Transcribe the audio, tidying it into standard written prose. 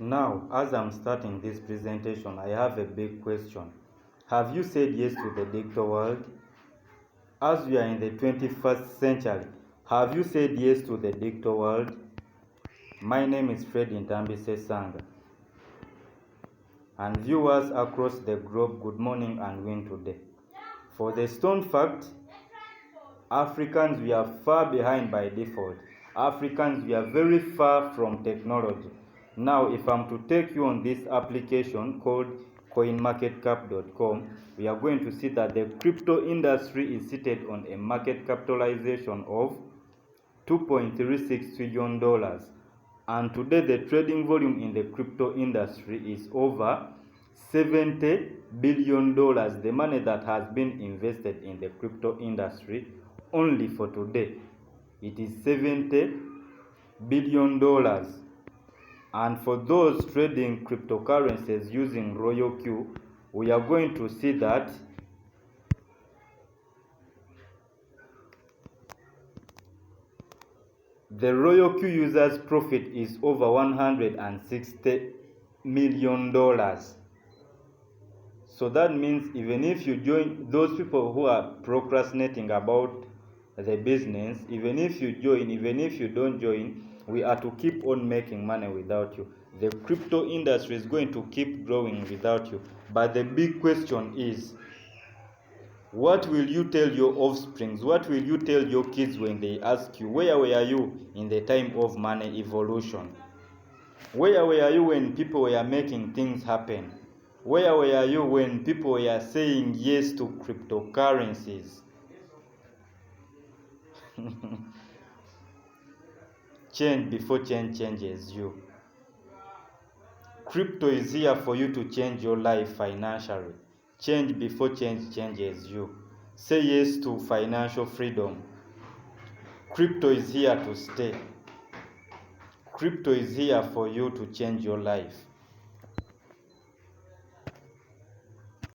Now, as I'm starting this presentation, I have a big question. Have you said yes to the digital world? As we are in the 21st century, have you said yes to the digital world? My name is Fred Ntambise Sanga. And viewers across the globe, good morning and win today. For the stone fact, Africans, we are far behind by default. Africans, we are very far from technology. Now, if I'm to take you on this application called coinmarketcap.com, we are going to see that the crypto industry is seated on a market capitalization of $2.36 trillion. And today the trading volume in the crypto industry is over $70 billion, the money that has been invested in the crypto industry only for today. It is $70 billion. And for those trading cryptocurrencies using RoyalQ, we are going to see that the RoyalQ users' profit is over $160 million. So that means even if you join those people who are procrastinating about the business, even if you join, even if you don't join, we are to keep on making money without you. The crypto industry is going to keep growing without you. But the big question is, what will you tell your offsprings? What will you tell your kids when they ask you, where were you in the time of money evolution? Where were you when people were making things happen? Where were you when people were saying yes to cryptocurrencies? Change before change changes you. Crypto is here for you to change your life financially. Change before change changes you. Say yes to financial freedom. Crypto is here to stay. Crypto is here for you to change your life.